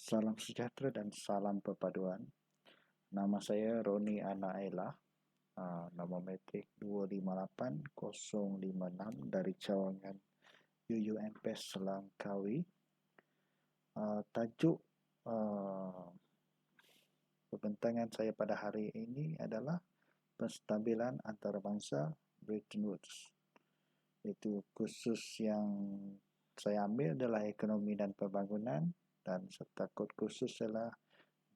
Salam sejahtera dan salam perpaduan. Nama saya Roni Anaela, nama metrik 258056 dari Cawangan UUMPS Langkawi. Tajuk pembentangan saya pada hari ini adalah penstabilan antarabangsa Bretton Woods. Itu khusus yang saya ambil adalah ekonomi dan pembangunan, dan serta kod khusus adalah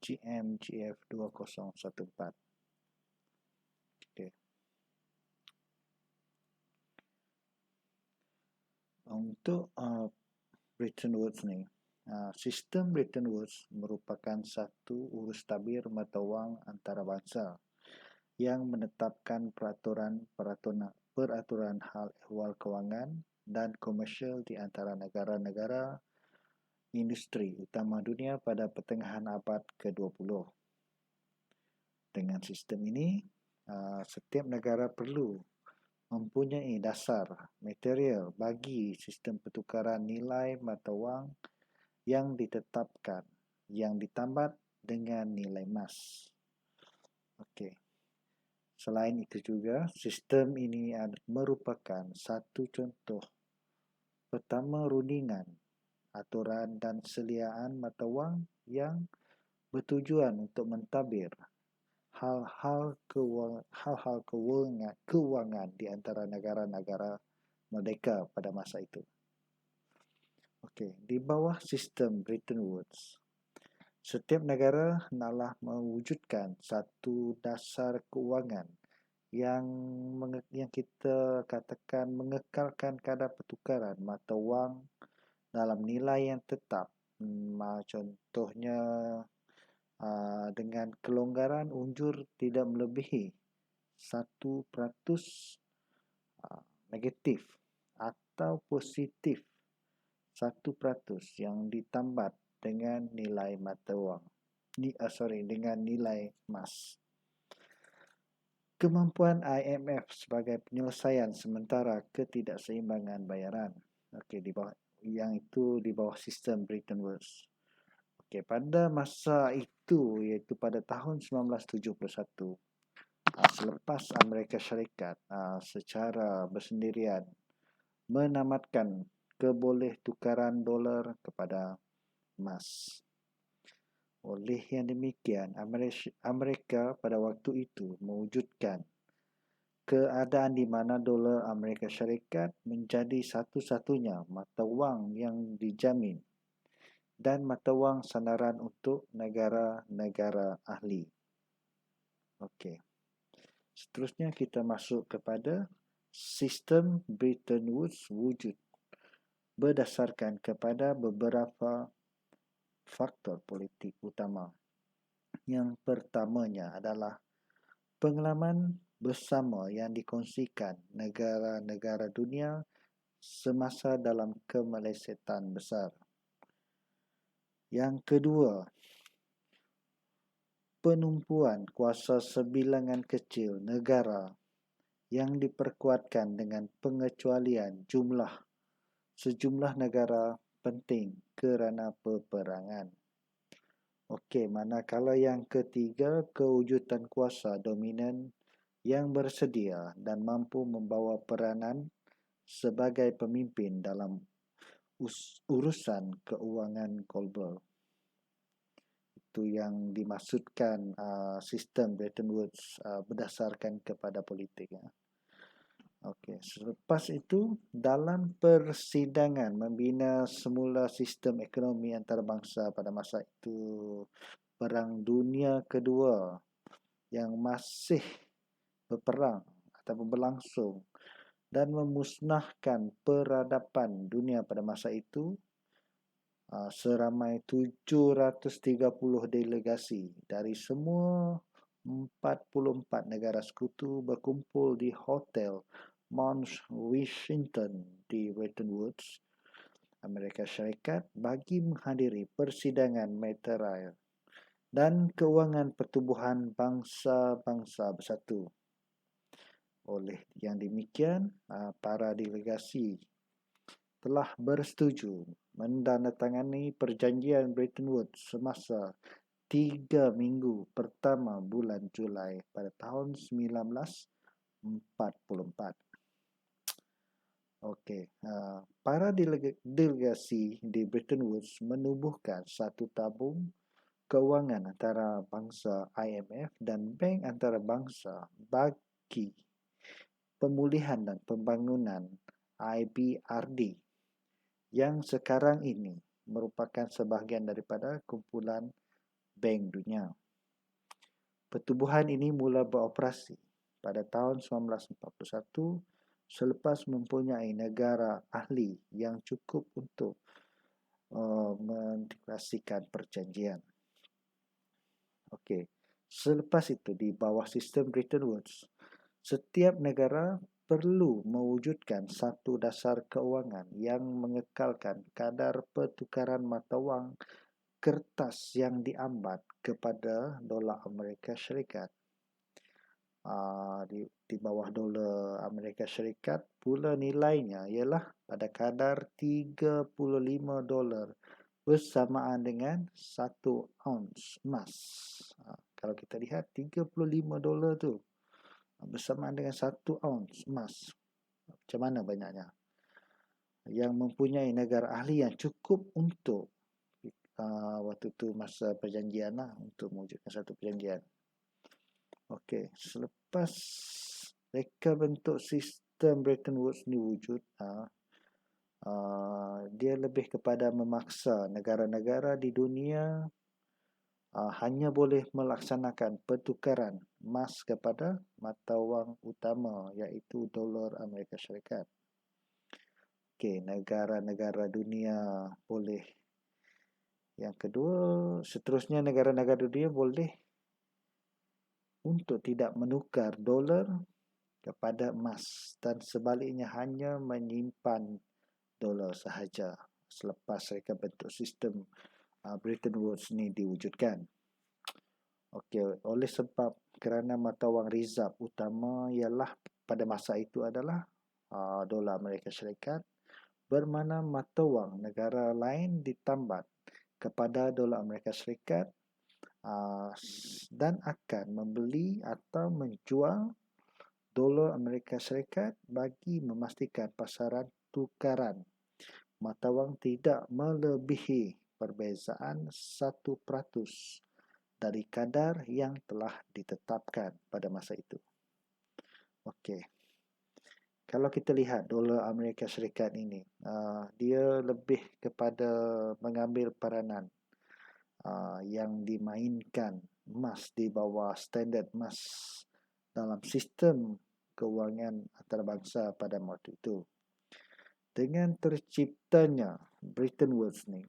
GMGF 2014. Okay. Untuk Bretton Woods ni, sistem Bretton Woods merupakan satu urus tabir mata wang antarabangsa yang menetapkan peraturan hal ehwal kewangan dan komersial di antara negara-negara industri utama dunia pada pertengahan abad ke-20. Dengan sistem ini, setiap negara perlu mempunyai dasar material bagi sistem pertukaran nilai mata wang yang ditetapkan, yang ditambat dengan nilai emas. Okey. Selain itu juga, sistem ini merupakan satu contoh pertama rundingan, aturan dan seliaan mata wang yang bertujuan untuk mentadbir hal-hal kewangan di antara negara-negara merdeka pada masa itu. Okey, di bawah sistem Bretton Woods, setiap negara hendaklah mewujudkan satu dasar kewangan yang kita katakan mengekalkan kadar pertukaran mata wang dalam nilai yang tetap. Contohnya dengan kelonggaran unjur tidak melebihi 1% negatif atau positif 1% yang ditambat dengan nilai mata wang. Dengan nilai emas. Kemampuan IMF sebagai penyelesaian sementara ketidakseimbangan bayaran. Okey, yang itu di bawah sistem Bretton Woods. Okey, pada masa itu, iaitu pada tahun 1971, selepas Amerika Syarikat secara bersendirian menamatkan kebolehtukaran dolar kepada emas. Oleh yang demikian, Amerika pada waktu itu mewujudkan keadaan di mana dolar Amerika Syarikat menjadi satu-satunya mata wang yang dijamin dan mata wang sandaran untuk negara-negara ahli. Okey. Seterusnya kita masuk kepada sistem Bretton Woods wujud berdasarkan kepada beberapa faktor politik utama. Yang pertamanya adalah pengalaman bersama yang dikongsikan negara-negara dunia semasa dalam kemelesetan besar. Yang kedua, penumpuan kuasa sebilangan kecil negara yang diperkuatkan dengan pengecualian sejumlah negara penting kerana peperangan. Okey, manakala yang ketiga, kewujudan kuasa dominan yang bersedia dan mampu membawa peranan sebagai pemimpin dalam urusan keuangan global. Itu yang dimaksudkan sistem Bretton Woods berdasarkan kepada politik. Okey, selepas itu dalam persidangan membina semula sistem ekonomi antarabangsa pada masa itu, Perang Dunia Kedua yang masih berlangsung dan memusnahkan peradaban dunia pada masa itu, seramai 730 delegasi dari semua 44 negara sekutu berkumpul di Hotel Mount Washington di Bretton Woods, Amerika Syarikat, bagi menghadiri persidangan material dan keuangan pertubuhan bangsa-bangsa bersatu. Oleh yang demikian, para delegasi telah bersetuju mendandatangani perjanjian Bretton Woods semasa 3 minggu pertama bulan Julai pada tahun 1944. Okey, para delegasi di Bretton Woods menubuhkan satu tabung kewangan antarabangsa IMF dan Bank Antarabangsa bagi Pemulihan dan Pembangunan IBRD yang sekarang ini merupakan sebahagian daripada kumpulan Bank Dunia. Pertubuhan ini mula beroperasi pada tahun 1941 selepas mempunyai negara ahli yang cukup untuk mendeklarasikan perjanjian. Okey, selepas itu di bawah sistem Bretton Woods, setiap negara perlu mewujudkan satu dasar keuangan yang mengekalkan kadar pertukaran mata wang kertas yang diambat kepada dolar Amerika Syarikat. Di bawah dolar Amerika Syarikat pula nilainya ialah pada kadar $35 bersamaan dengan 1 ounce emas. Kalau kita lihat $35 tu bersamaan dengan 1 ounce emas. Macam mana banyaknya? Yang mempunyai negara ahli yang cukup untuk waktu tu masa perjanjian lah, untuk mewujudkan satu perjanjian. Okey, selepas reka bentuk sistem Bretton Woods ni wujud, dia lebih kepada memaksa negara-negara di dunia hanya boleh melaksanakan pertukaran emas kepada mata wang utama, iaitu dolar Amerika Syarikat. Okey, negara-negara dunia boleh. Yang kedua, seterusnya negara-negara dunia boleh untuk tidak menukar dolar kepada emas dan sebaliknya hanya menyimpan dolar sahaja selepas mereka bentuk sistem Bretton Woods ni diwujudkan. Okey, oleh sebab kerana mata wang rizab utama ialah pada masa itu adalah dolar Amerika Syarikat, bermakna mata wang negara lain ditambat kepada dolar Amerika Syarikat dan akan membeli atau menjual dolar Amerika Syarikat bagi memastikan pasaran tukaran mata wang tidak melebihi perbezaan 1% dari kadar yang telah ditetapkan pada masa itu. Okey. Kalau kita lihat dolar Amerika Syarikat ini, dia lebih kepada mengambil peranan yang dimainkan emas di bawah standard emas dalam sistem kewangan antarabangsa pada waktu itu. Dengan terciptanya Bretton Woods ni,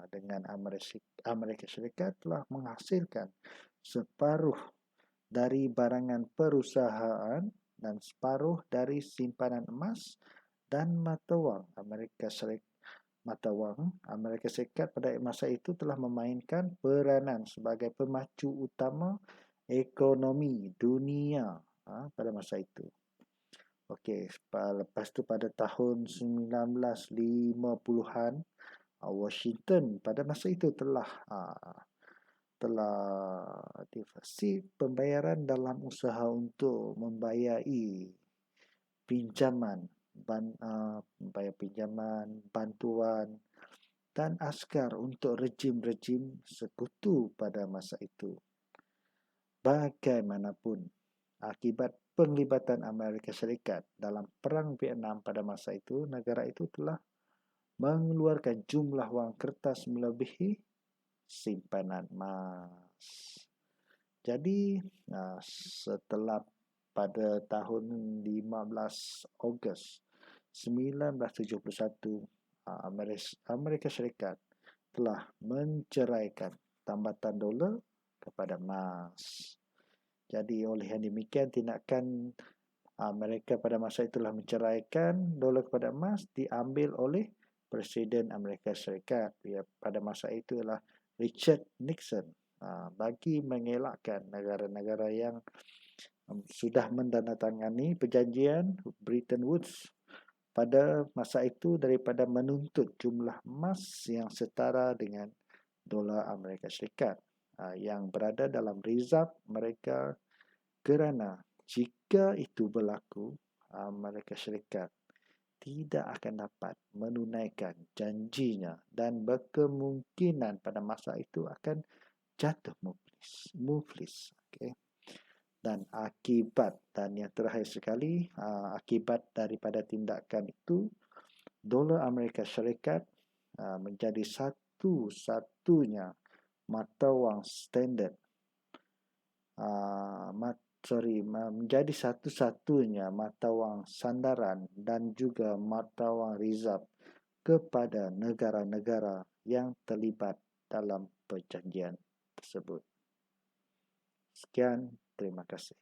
dengan Amerika Syarikat telah menghasilkan separuh dari barangan perusahaan dan separuh dari simpanan emas dan mata wang Amerika Syarikat. Mata wang Amerika Syarikat pada masa itu telah memainkan peranan sebagai pemacu utama ekonomi dunia pada masa itu. Okey, lepas tu pada tahun 1950-an, Washington pada masa itu telah defisit pembayaran dalam usaha untuk membayari pinjaman, bantuan dan askar untuk rejim-rejim sekutu pada masa itu. Bagaimanapun, akibat penglibatan Amerika Syarikat dalam Perang Vietnam pada masa itu, negara itu telah mengeluarkan jumlah wang kertas melebihi simpanan emas. Jadi, setelah pada tahun 15 Ogos 1971, Amerika Syarikat telah menceraikan tambatan dolar kepada emas. Jadi oleh yang demikian, tindakan Amerika pada masa itulah menceraikan dolar kepada emas diambil oleh Presiden Amerika Syarikat pada masa itu ialah Richard Nixon, bagi mengelakkan negara-negara yang sudah mendandatangani perjanjian Bretton Woods pada masa itu daripada menuntut jumlah emas yang setara dengan dolar Amerika Syarikat yang berada dalam reserve mereka, kerana jika itu berlaku, Amerika Syarikat tidak akan dapat menunaikan janjinya dan berkemungkinan pada masa itu akan jatuh muflis. Okay. Dan akibat, dan yang terakhir sekali, akibat daripada tindakan itu, dolar Amerika Syarikat menjadi satu-satunya mata wang standard, menjadi satu-satunya mata wang sandaran dan juga mata wang reserve kepada negara-negara yang terlibat dalam perjanjian tersebut. Sekian, terima kasih.